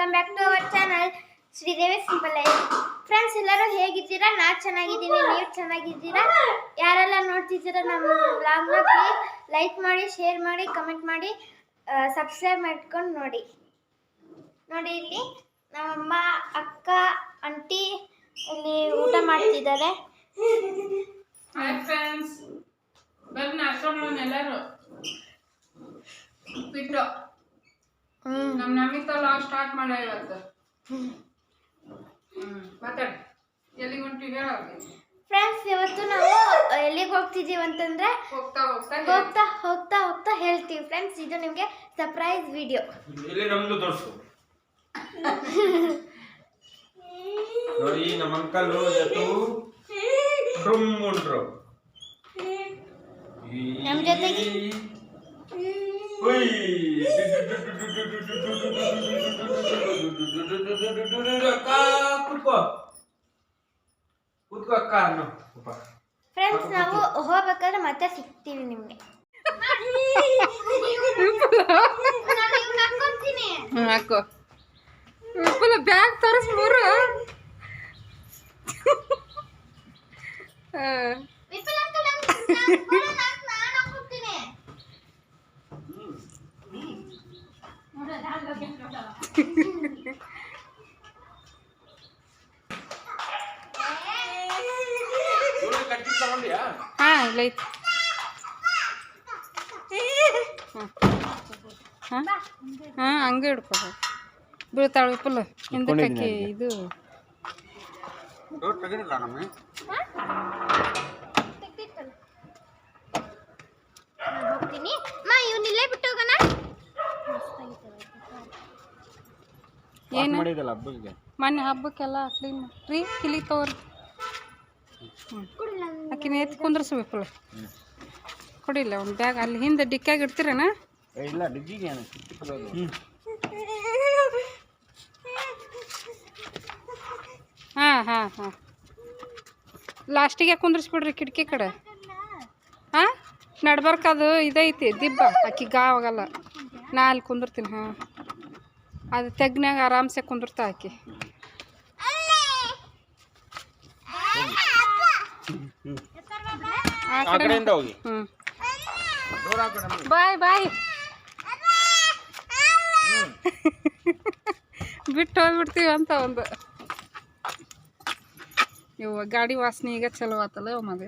Welcome back to our channel Sridevi simple life. Friends, ಎಲ್ಲರೂ ಹೇಗಿದ್ದೀರಾ? ನಾನು ಚೆನ್ನಾಗಿದ್ದೀನಿ, ನೀವು ಚೆನ್ನಾಗಿದ್ದೀರಾ? ಯಾರೆಲ್ಲ ನೋಡ್ತಿದ್ದೀರಾ ನಮ್ಮ ವ್ಲಾಗ್ನ ಪ್ಲೀಸ್ ಲೈಕ್ ಮಾಡಿ, ಶೇರ್ ಮಾಡಿ, ಕಮೆಂಟ್ ಮಾಡಿ, ಸಬ್ಸ್ಕ್ರೈಬ್ ಮಾಡ್ಕೊಂಡು ನೋಡಿ. ಇಲ್ಲಿ ನಮ್ಮಮ್ಮ, ಅಕ್ಕ, ಆಂಟಿ ಇಲ್ಲಿ ಊಟ ಮಾಡ್ತಿದ್ದಾರೆ. ಹಾಯ್ ಫ್ರೆಂಡ್ಸ್, ಬನ್ನಿ ನಾಷ್ಟವನ್ನು ಎಲ್ಲರೂ ಬಿಟ್ಟು ನಮ್ಮ ನಮಿತಾ ಲಾಗ್ ಸ್ಟಾರ್ಟ್ ಮಾಡ ಇವತ್ತು. ಮಾತಾಡಿ, ಎಲ್ಲಿಗೆ ಹೊಂಟಿವಿ ಹೇಳ. ಫ್ರೆಂಡ್ಸ್, ಇವತ್ತು ನಾವು ಎಲ್ಲಿಗೆ ಹೋಗ್ತಿದ್ದೀವಿ ಅಂತಂದ್ರೆ ಹೋಗ್ತಾ ಹೇಳ್ತೀವಿ. ಫ್ರೆಂಡ್ಸ್, ಇದು ನಿಮಗೆ ಸರ್ಪ್ರೈಸ್ ವಿಡಿಯೋ. ಇಲ್ಲಿ ನಮ್ದು ತೋರಿಸು ನೋಡಿ. ನಮ್ಮ ಅಂಕಲ್ ಎತ್ತು ಉಂಟ್ರು ನಮ್ಮ ಜೊತೆಗೆ ಫ್ರೆಂಡ್ಸ್, ನಾವು ಹೋಗ್ಬೇಕಾದ್ರೆ ಮತ್ತೆ ಸಿಗ್ತೀವಿ ನಿಮ್ಗೆ. ಹಾಕೋ ಬ್ಯಾಗ್ ತರಿಸ್ಬೂರು. ಹಾ, ಇಲ್ಲ ಐತಿ. ಹಾ, ಹಂಗೆ ಹಿಡ್ಕೊಬೋದು. ಬೀಳ್ತಾಳ ವಿಪುಲ್ ಹಿಂದಕ್ಕೆ. ಇದು ಹೋಗ್ತೀನಿ. ಇವನಿಲ್ಲೇ ಬಿಟ್ಟು ಹೋಗೋಣ. ಏನು ಮೊನ್ನೆ ಹಬ್ಬಕ್ಕೆಲ್ಲ ಕ್ಲೀನ್ ರೀ ಕಿಲಿ ತಗೋರಿ. ಆಕಿನ ಎತ್ತು ಕುಂದ್ರಸು ವಿಪುಲ್. ಕೊಡಿಲ್ಲ ಒಂದು ಬ್ಯಾಗ್ ಅಲ್ಲಿ ಹಿಂದೆ ಡಿಕ್ಕಾಗಿ ಇಡ್ತೀರೇನ? ಇಲ್ಲ, ಡಿಗ್ಗಿಗೆ ಹಾಂ ಹಾಂ ಹಾಂ, ಲಾಸ್ಟಿಗೆ ಕುಂದ್ರಿಸ್ಬಿಡ್ರಿ ಕಿಟಕಿ ಕಡೆ. ಹಾಂ, ನಡ್ಬರ್ಕ ಅದು ಇದೈತಿ ದಿಬ್ಬ, ಆಕಿ ಗಾವಾಗಲ್ಲ. ನಾ ಅಲ್ಲಿ ಕುಂದಿರ್ತೀನಿ. ಹಾಂ, ಅದು ತೆಗ್ನಾಗ ಆರಾಮ್ಸೆ ಕುಂದಿರ್ತಾ ಆಕಿ. ಹ್ಞೂ, ಬಾಯ್ ಬಾಯ್. ಬಿಟ್ಟು ಹೋಗ್ಬಿಡ್ತೀವಿ ಅಂತ ಒಂದು. ಇವ ಗಾಡಿ ವಾಸನೆ ಈಗ ಚಲೋ ಆತಲ್ಲ ಇವ ಮಗ.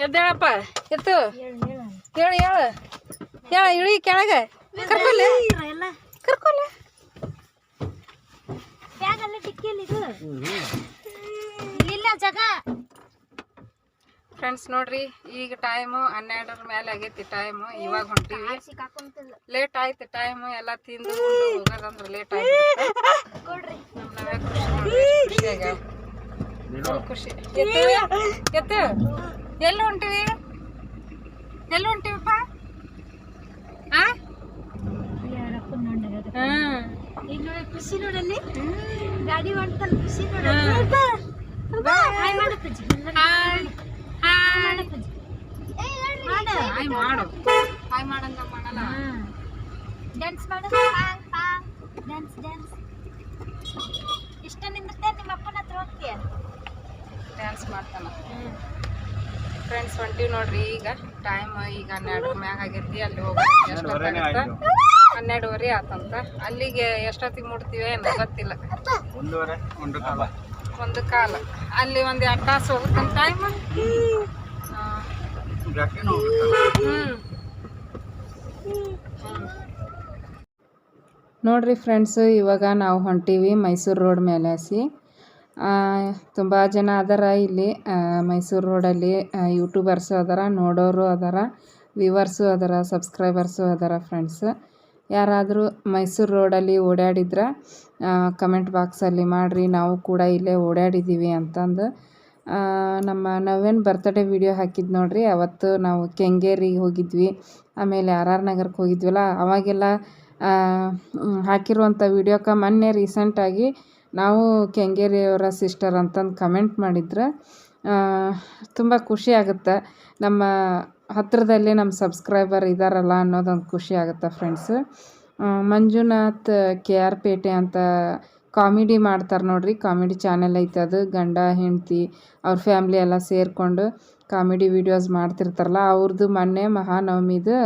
ಎದ್ದೇಳಪ್ಪ, ಎತ್ತು ಹೇಳು ಹೇಳು ಹೇಳ. ಇಳಿ ಕೆಳಗೆ ಕರ್ಕೊಲ್ಲ ಕರ್ಕೊಲ್ಲ. ಬ್ಯಾಗಲ್ಲಿ ಡಿಕ್ಕಿಯಲ್ಲಿ ಇಲ್ಲ ಜಾಗ. ಫ್ರೆಂಡ್ಸ್ ನೋಡ್ರಿ, ಈಗ ಟೈಮು 12 ಮೇಲೆ ಆಗೈತಿ ಟೈಮು. ಇವಾಗ ಹೊಂಟಿವಿ. ಲೇಟ್ ಆಯ್ತು ಟೈಮು. ಎಲ್ಲ ತಿಂದು ಹೋಗೋದಂದ್ರೆ ಲೇಟ್ ಆಯ್ತು. ನಮ್ಮ ನಾವೇ ಖುಷಿ ನೋಡ್ರಿ, ಖುಷಿಯಾಗ ಖುಷಿ. ಎತ್ತು ಎಲ್ಲಿ ಹೊಂಟಿವಿ? ಎಲ್ಲಿ ಹೊಂಟಿವಪ್ಪ? ಖುಷಿ ನೋಡಲ್ಲಿ ಗಾಡಿ ಮಾಡ್ತಾನೆ. ಖುಷಿ ನೋಡ. ಡ್ಯಾನ್ಸ್ ಮಾಡು. ಡ್ಯಾನ್ಸ್ ಇಷ್ಟ ನಿಂದಿರ್ತೆ. ನಿಮ್ಮ ಅಪ್ಪನ ಹತ್ರ ಹೋಗ್ತೀಯ? ಡ್ಯಾನ್ಸ್ ಮಾಡ್ತಾನ. ಫ್ರೆಂಡ್ಸ್ ಹೊಂಟಿವಿ ನೋಡ್ರಿ. ಈಗ ಟೈಮ್ ಈಗ 12 ಮ್ಯಾಗ ಆಗೈತಿ. ಅಲ್ಲಿ ಹೋಗೋದು ಎಷ್ಟೊತ್ತಾಗತ್ತ? 12:30 ಆತಂತ. ಅಲ್ಲಿಗೆ ಎಷ್ಟೊತ್ತಿಗೆ ಮುಟ್ತೀವಿ ಏನೋ ಗೊತ್ತಿಲ್ಲ. 1:15 ಅಲ್ಲಿ 1-2 ತಾಸು ಹೋಗುತ್ತೆ ಟೈಮ್. ನೋಡ್ರಿ ಫ್ರೆಂಡ್ಸು, ಇವಾಗ ನಾವು ಹೊಂಟೀವಿ ಮೈಸೂರು ರೋಡ್ ಮೇಲೆ ಹಸಿ. ತುಂಬ ಜನ ಅದಾರ ಇಲ್ಲಿ ಮೈಸೂರು ರೋಡಲ್ಲಿ. ಯೂಟ್ಯೂಬರ್ಸು ಅದಾರ, ನೋಡೋರು ಅದಾರ, ವ್ಯೂವರ್ಸು ಅದಾರ, ಸಬ್ಸ್ಕ್ರೈಬರ್ಸು ಅದಾರ. ಫ್ರೆಂಡ್ಸ್, ಯಾರಾದರೂ ಮೈಸೂರು ರೋಡಲ್ಲಿ ಓಡಾಡಿದ್ರೆ ಕಮೆಂಟ್ ಬಾಕ್ಸಲ್ಲಿ ಮಾಡಿರಿ, ನಾವು ಕೂಡ ಇಲ್ಲೇ ಓಡಾಡಿದ್ದೀವಿ ಅಂತಂದು. ನಮ್ಮ ನವ್ಯನ ಬರ್ತ್ಡೇ ವಿಡಿಯೋ ಹಾಕಿದ್ದು ನೋಡ್ರಿ. ಅವತ್ತು ನಾವು ಕೆಂಗೇರಿಗೆ ಹೋಗಿದ್ವಿ, ಆಮೇಲೆ RR ನಗರಕ್ಕೆ ಹೋಗಿದ್ವಲ್ಲ. ಅವಾಗೆಲ್ಲ ಹಾಕಿರುವಂಥ ವಿಡಿಯೋಕ್ಕೆ ಮೊನ್ನೆ ರೀಸೆಂಟಾಗಿ ನಾವು ಕೆಂಗೇರಿಯವರ ಸಿಸ್ಟರ್ ಅಂತಂದು ಕಮೆಂಟ್ ಮಾಡಿದ್ರು. ತುಂಬ ಖುಷಿ ಆಗುತ್ತೆ. ನಮ್ಮ ಹತ್ತಿರದಲ್ಲೇ ನಮ್ಮ ಸಬ್ಸ್ಕ್ರೈಬರ್ ಇದ್ದಾರಲ್ಲ ಅನ್ನೋದೊಂದು ಖುಷಿ ಆಗುತ್ತೆ ಫ್ರೆಂಡ್ಸು. ಮಂಜುನಾಥ್ ಕೆ ಆರ್ ಪೇಟೆ ಅಂತ ಕಾಮಿಡಿ ಮಾಡ್ತಾರೆ ನೋಡಿರಿ, ಕಾಮಿಡಿ ಚಾನೆಲ್ ಐತೆ ಅದು. ಗಂಡ ಹೆಂಡತಿ ಅವ್ರ ಫ್ಯಾಮ್ಲಿ ಎಲ್ಲ ಸೇರಿಕೊಂಡು ಕಾಮಿಡಿ ವೀಡಿಯೋಸ್ ಮಾಡ್ತಿರ್ತಾರಲ್ಲ, ಅವ್ರದ್ದು ಮೊನ್ನೆ ಮಹಾನವಮಿದು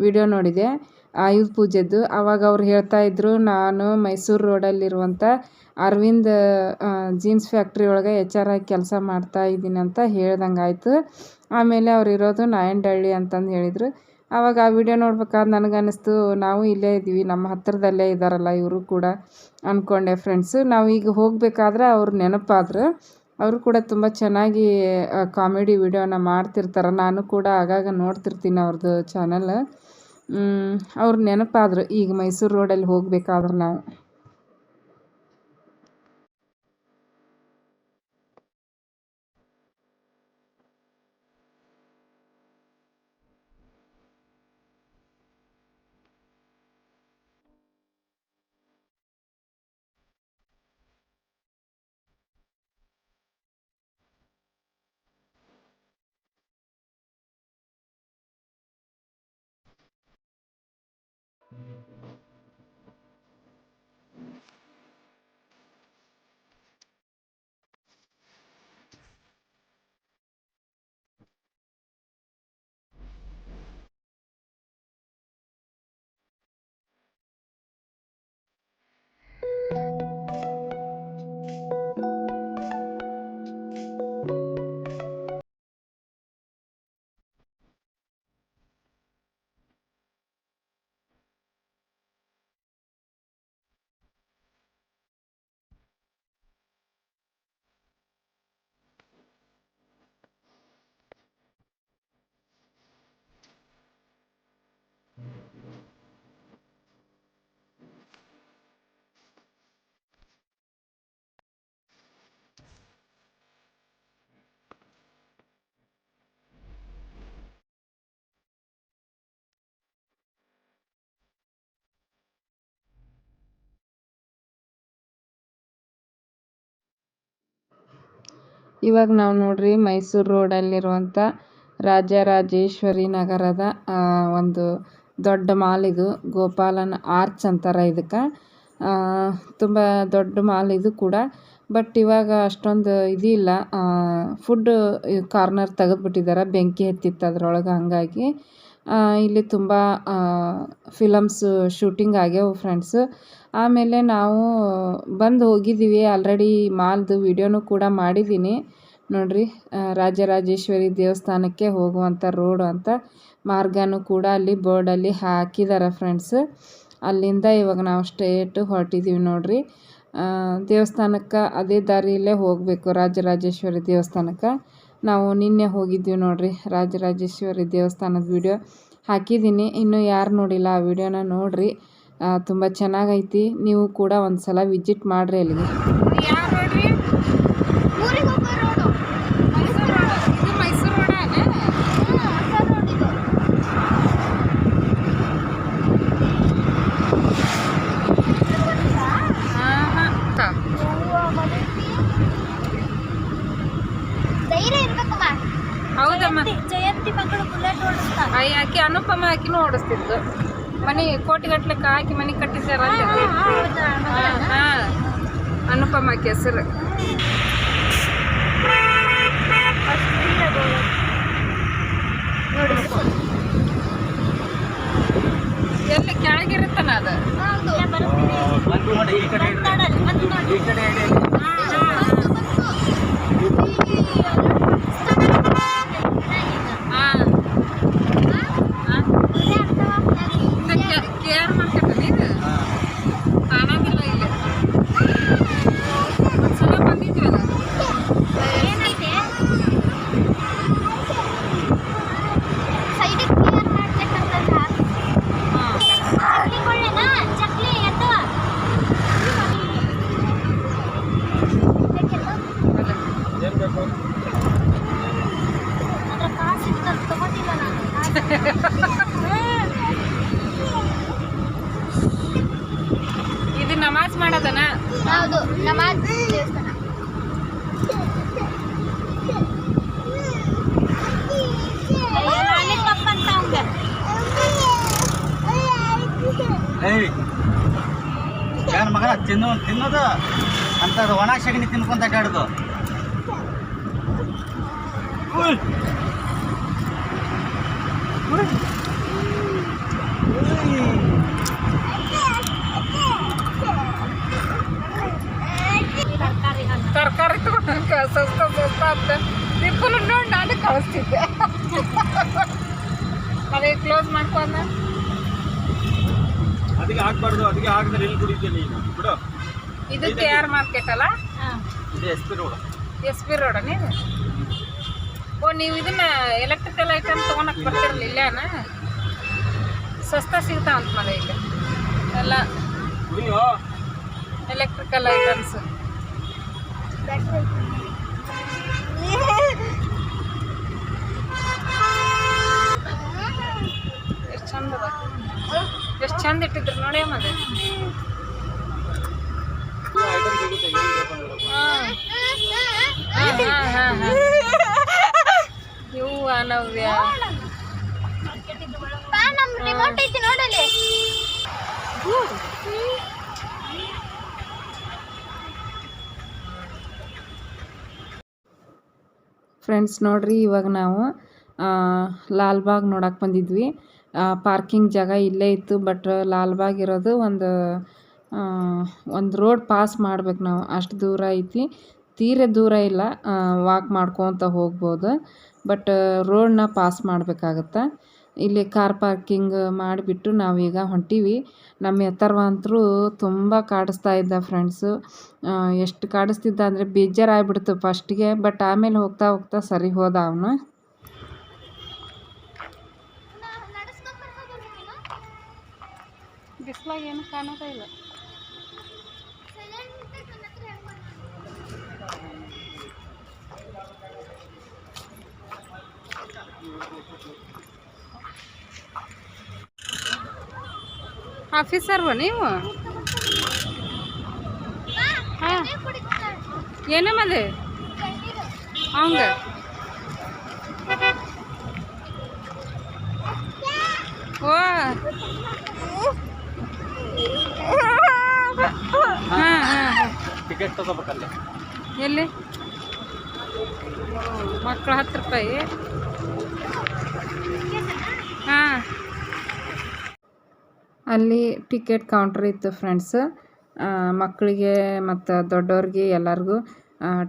ವಿಡಿಯೋ ನೋಡಿದೆ, ಆಯುಧ ಪೂಜೆದ್ದು. ಆವಾಗ ಅವ್ರು ಹೇಳ್ತಾಯಿದ್ರು, ನಾನು ಮೈಸೂರು ರೋಡಲ್ಲಿರುವಂಥ ಅರವಿಂದ್ ಜೀನ್ಸ್ ಫ್ಯಾಕ್ಟ್ರಿ ಒಳಗೆ HR ಆಗಿ ಕೆಲಸ ಮಾಡ್ತಾಯಿದ್ದೀನಿ ಅಂತ ಹೇಳ್ದಂಗೆ ಆಯಿತು. ಆಮೇಲೆ ಅವ್ರು ಇರೋದು ನಾಯಂಡಹಳ್ಳಿ ಅಂತಂದು ಹೇಳಿದರು. ಆವಾಗ ಆ ವಿಡಿಯೋ ನೋಡ್ಬೇಕಾದ್ರೆ ನನಗನ್ನಿಸ್ತು, ನಾವು ಇಲ್ಲೇ ಇದ್ದೀವಿ, ನಮ್ಮ ಹತ್ತಿರದಲ್ಲೇ ಇದ್ದಾರಲ್ಲ ಇವರು ಕೂಡ ಅಂದ್ಕೊಂಡೆ ಫ್ರೆಂಡ್ಸು. ನಾವು ಈಗ ಹೋಗಬೇಕಾದ್ರೆ ಅವ್ರು ನೆನಪಾದ್ರು. ಅವರು ಕೂಡ ತುಂಬ ಚೆನ್ನಾಗಿ ಕಾಮಿಡಿ ವಿಡಿಯೋನ ಮಾಡ್ತಿರ್ತಾರೆ. ನಾನು ಕೂಡ ಆಗಾಗ ನೋಡ್ತಿರ್ತೀನಿ ಅವ್ರದ್ದು ಚಾನಲ್. ಅವ್ರು ನೆನಪಾದ್ರು ಈಗ ಮೈಸೂರು ರೋಡಲ್ಲಿ ಹೋಗಬೇಕಾದ್ರೆ ನಾವು. ಇವಾಗ ನಾವು ನೋಡ್ರಿ ಮೈಸೂರು ರೋಡಲ್ಲಿರುವಂಥ ರಾಜರಾಜೇಶ್ವರಿ ನಗರದ ಒಂದು ದೊಡ್ಡ ಮಾಲ್ ಇದು. ಗೋಪಾಲನ್ ಆರ್ಚ್ ಅಂತಾರೆ ಇದಕ್ಕೆ. ತುಂಬ ದೊಡ್ಡ ಮಾಲ್ ಇದು ಕೂಡ. ಬಟ್ ಇವಾಗ ಅಷ್ಟೊಂದು ಇದಿಲ್ಲ, ಫುಡ್ ಕಾರ್ನರ್ ತೆಗೆದುಬಿಟ್ಟಿದ್ದಾರೆ, ಬೆಂಕಿ ಹತ್ತಿತ್ತು ಅದ್ರೊಳಗೆ. ಹಾಗಾಗಿ ಇಲ್ಲಿ ತುಂಬ ಫಿಲಮ್ಸ್ ಶೂಟಿಂಗ್ ಆಗ್ಯಾವ ಫ್ರೆಂಡ್ಸು. ಆಮೇಲೆ ನಾವು ಬಂದು ಹೋಗಿದ್ದೀವಿ ಆಲ್ರೆಡಿ, ಮಾಲ್ದು ವಿಡಿಯೋನು ಕೂಡ ಮಾಡಿದ್ದೀನಿ ನೋಡ್ರಿ. ರಾಜರಾಜೇಶ್ವರಿ ದೇವಸ್ಥಾನಕ್ಕೆ ಹೋಗುವಂಥ ರೋಡು ಅಂತ ಮಾರ್ಗನೂ ಕೂಡ ಅಲ್ಲಿ ಬೋರ್ಡಲ್ಲಿ ಹಾಕಿದ್ದಾರೆ ಫ್ರೆಂಡ್ಸ್. ಅಲ್ಲಿಂದ ಇವಾಗ ನಾವು ಸ್ಟ್ರೇಟ್ ಹೊರಟಿದ್ದೀವಿ ನೋಡ್ರಿ ದೇವಸ್ಥಾನಕ್ಕೆ. ಅದೇ ದಾರಿಯಲ್ಲೇ ಹೋಗಬೇಕು ರಾಜರಾಜೇಶ್ವರಿ ದೇವಸ್ಥಾನಕ್ಕೆ. ನಾವು ನಿನ್ನೆ ಹೋಗಿದ್ದೀವಿ ನೋಡ್ರಿ ರಾಜರಾಜೇಶ್ವರಿ ದೇವಸ್ಥಾನದ ವಿಡಿಯೋ ಹಾಕಿದ್ದೀನಿ. ಇನ್ನೂ ಯಾರು ನೋಡಿಲ್ಲ ಆ ವಿಡಿಯೋನ ನೋಡ್ರಿ, ತುಂಬ ಚೆನ್ನಾಗೈತಿ. ನೀವು ಕೂಡ ಒಂದು ಸಲ ವಿಸಿಟ್ ಮಾಡಿರಿ ಅಲ್ಲಿಗೆ. ಹೌದಮ್ಮ, ಜಯಂತಿ ಮಕ್ಕಳು ಬುಲೆಟ್ ಓಡಿಸ್ತಾರೆ. ಆಕಿ ಅನುಪಮ ಹಾಕಿನೂ ಓಡಿಸ್ತಿದ್ದು. ಮನೆ ಕೋಟಿಗಟ್ಲೆ ಹಾಕಿ ಮನೆ ಕಟ್ಟಿದ್ದಾರ. ಅನುಪಮ ಆಕಿ ಹೆಸರು. ಎಲ್ಲಿ ಕೆಳಗಿರುತ್ತಾನ ಅದು. ಕೇರ್ ಮಾಡ್ಕೊಂಡ್ರಿ ಇದು ಕಾಣಂಗಿಲ್ಲ ಇಲ್ಲಿ. ಒಂದ್ಸಲ ಬಂದಿದ್ವಲ್ಲ. ಇದು ನಮಾಜ್ ಮಾಡೋದನ. ಹೌದು, ನಮಾಜ್ ದೇವಸ್ಥಾನ. ಏನ್ ಮಗನ ತಿನ್ನೋದು ಅಂತದು ಒಣ ಸಗಣಿ ತಿನ್ಕೊಂತ ಅಡ್ಡಾಡುದು. ತರಕಾರಿ ತಗೊಂಡು ಸಸ್ತ ಅಂತ ಟಿಪ್ಪಲು ನೋಡಿ ನಾನು ಕಳಿಸ್ತಿದ್ದೆ. ಅದೇ ಕ್ಲೋಸ್ ಮಾಡ್ಕೊಂಡ ಅದಕ್ಕೆ ಹಾಕ್ಬಾರ್ದು, ಅದಕ್ಕೆ ಹಾಕಿದ್ರೆ ಎಲ್ಲಿ ಕುಡಿತೀನಿ ನೀನು ಬಿಡು. ಇದು KR ಮಾರ್ಕೆಟ್ ಅಲ್ಲ? ಇದು SP ರೋಡ್. SP ರೋಡ ನೀವು? ಓ, ನೀವು ಇದನ್ನ ಎಲೆಕ್ಟ್ರಿಕಲ್ ಐಟಮ್ ತೊಗೊಳಕ್ ಬರ್ತಿರಲಿಲ್ಲ ಇಲ್ಲೇನ? ಸಸ್ತಾ ಸಿಗ್ತಾವಂತ ಮನೆ ಈಗ ಎಲ್ಲ ಕುಡಿಯೋ ಎಲೆಕ್ಟ್ರಿಕಲ್ ಐಟಮ್ಸ್. ಎಷ್ಟು ಚಂದ ಅದ, ಎಷ್ಟು ಚಂದ ಇಟ್ಟಿದ್ರು ನೋಡಿ ಮತ್ತೆ. ಐಟಮ್ ಸಿಗುತ್ತೆ ಏನು ಬೇಕಂದ್ರೆ. ಇವು ನವ್ಯ ನಮ್ ರಿಮೋಟ್ ಐತಿ ನೋಡಲಿ. ಫ್ರೆಂಡ್ಸ್ ನೋಡ್ರಿ, ಇವಾಗ ನಾವು ಲಾಲ್ಬಾಗ್ ನೋಡಕ್ಕೆ ಬಂದಿದ್ವಿ. ಪಾರ್ಕಿಂಗ್ ಜಾಗ ಇಲ್ಲೇ ಇತ್ತು, ಬಟ್ ಲಾಲ್ಬಾಗ್ ಇರೋದು ಒಂದು ರೋಡ್ ಪಾಸ್ ಮಾಡ್ಬೇಕು ನಾವು, ಅಷ್ಟು ದೂರ ಐತಿ. ತೀರ ದೂರ ಇಲ್ಲ, ವಾಕ್ ಮಾಡ್ಕೊತ ಹೋಗ್ಬೋದು, ಬಟ್ ರೋಡ್ನ ಪಾಸ್ ಮಾಡಬೇಕಾಗತ್ತೆ. ಇಲ್ಲಿ ಕಾರ್ ಪಾರ್ಕಿಂಗ್ ಮಾಡಿಬಿಟ್ಟು ನಾವೀಗ ಹೊಂಟೀವಿ. ನಮ್ಮ ಎತ್ತರ್ವ ಅಂತರೂ ತುಂಬ ಕಾಡಿಸ್ತಾ ಇದ್ದ ಫ್ರೆಂಡ್ಸು. ಎಷ್ಟು ಕಾಡಿಸ್ತಿದ್ದ ಅಂದರೆ ಬೇಜಾರಾಗ್ಬಿಡ್ತು ಫಸ್ಟಿಗೆ, ಬಟ್ ಆಮೇಲೆ ಹೋಗ್ತಾ ಹೋಗ್ತಾ ಸರಿ ಹೋದ ಅವನು. ಬಿಸ್ಲಾಗ ಏನು ಕಾಣೋದೇ ಇಲ್ಲ. ಆಫೀಸರ್ವ ನೀವು? ಹಾಂ, ಏನಮ್ಮದು ಅವಂಗ? ಓ ಹಾಂ ಹಾಂ, ಟಿಕೆಟ್ ತಗೋಬೇಕಲ್ಲಿ. ಎಲ್ಲಿ? ಮಕ್ಕಳು 10 ರೂಪಾಯಿ. ಹಾಂ, ಅಲ್ಲಿ ಟಿಕೆಟ್ ಕೌಂಟ್ರ್ ಇತ್ತು ಫ್ರೆಂಡ್ಸ್. ಮಕ್ಕಳಿಗೆ ಮತ್ತು ದೊಡ್ಡವ್ರಿಗೆ ಎಲ್ಲರಿಗೂ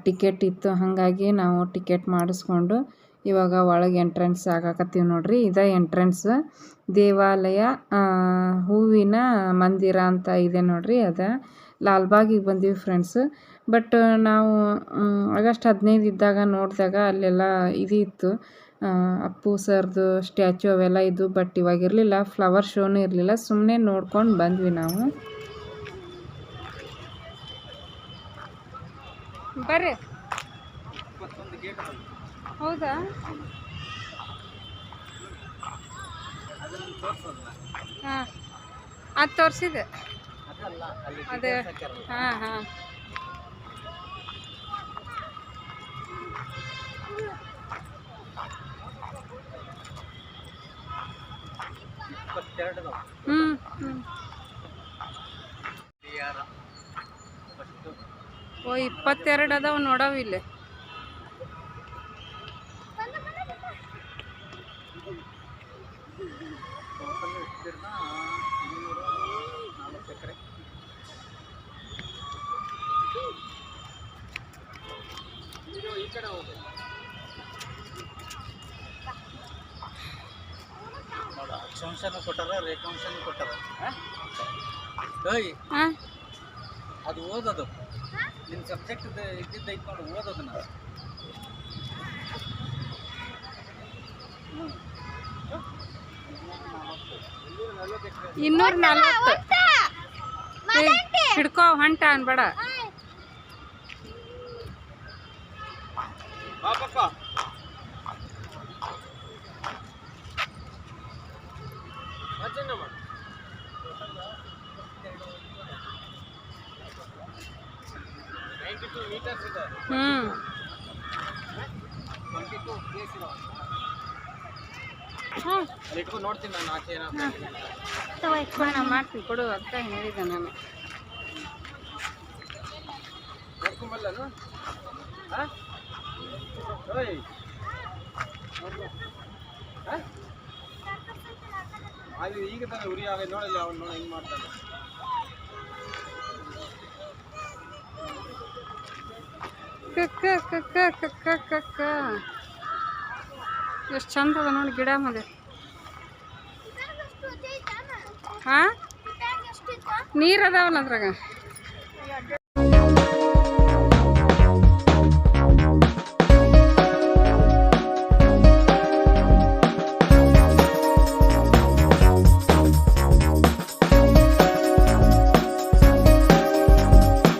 ಟಿಕೆಟ್ ಇತ್ತು. ಹಾಗಾಗಿ ನಾವು ಟಿಕೆಟ್ ಮಾಡಿಸ್ಕೊಂಡು ಇವಾಗ ಒಳಗೆ ಎಂಟ್ರೆನ್ಸ್ ಆಗಾಕತ್ತೀವಿ ನೋಡ್ರಿ. ಇದೇ ಎಂಟ್ರೆನ್ಸ್. ದೇವಾಲಯ ಹೂವಿನ ಮಂದಿರ ಅಂತ ಇದೆ ನೋಡ್ರಿ, ಅದ ಲಾಲ್ಬಾಗಿಗೆ ಬಂದೀವಿ ಫ್ರೆಂಡ್ಸ್. ಬಟ್ ನಾವು ಆಗಸ್ಟ್ 15 ಇದ್ದಾಗ ನೋಡಿದಾಗ ಅಲ್ಲೆಲ್ಲ ಇದು ಇತ್ತು, ಅಪ್ಪು ಸರ್ದು ಸ್ಟ್ಯಾಚು ಅವೆಲ್ಲ ಇದ್ದು. ಬಟ್ ಇವಾಗ ಇರಲಿಲ್ಲ, ಫ್ಲವರ್ ಶೋನು ಇರಲಿಲ್ಲ. ಸುಮ್ಮನೆ ನೋಡ್ಕೊಂಡು ಬಂದ್ವಿ ನಾವು. ಬರ್ರಿ. ಹೌದಾ? ಹಾಂ, ಅದು ತೋರಿಸಿದೆ ಅದೇ. ಹಾಂ ಹಾಂ, ಹ್ಞೂ ಹ್ಞೂ. ಓ, 22 ಅದಾವ ನೋಡವು ಇಲ್ಲಿ. ಅಕ್ಷಾಂಶನೂ ಕೊಟ್ಟಾರ, ರೇಖಾಂಶನೂ ಕೊಟ್ಟಾರ. ಅದು ಓದೋದು ನಿನ್ನ ಸಬ್ಜೆಕ್ಟ್ ಇದ್ದಿದ್ದೈತೆ ನೋಡಿ, ಓದೋದು ನಾವು. ಇನ್ನೂರ 40. ಹಿಡ್ಕೋ, ಹೊಂಟ ಅನ್ಬೇಡ. ನೋಡ್ತೀನಿ ನಾನು ಆಚೆ. ತಗೋ ನಾ ಮಾಡ್ತೀನಿ ಕೊಡು ಅದಕ್ಕೆ ಹೇಳಿದ್ದೆ ನಾನು. ನೋಡ್ಕೊಂಬಲ್ಲನು ಹಾಂ ಓಯ್ ಅದು ಈಗ ತಾನೇ ಉರಿ ಆಗ ನೋಡಲ್ಲ ಅವ್ನು ನೋಡಿ ಹೆಂಗೆ ಮಾಡ್ತಾನೆ. ಕಕ್ಕ ಕಕ್ಕ ಕಕ್ಕ ಕಕ್ಕ ಎಷ್ಟು ಚಂದ ಅದ ನೋಡಿ ಗಿಡ ಮದೆ. ಹಾಂ ನೀರು ಅದಾವಲ್ಲ ಅದ್ರಾಗ.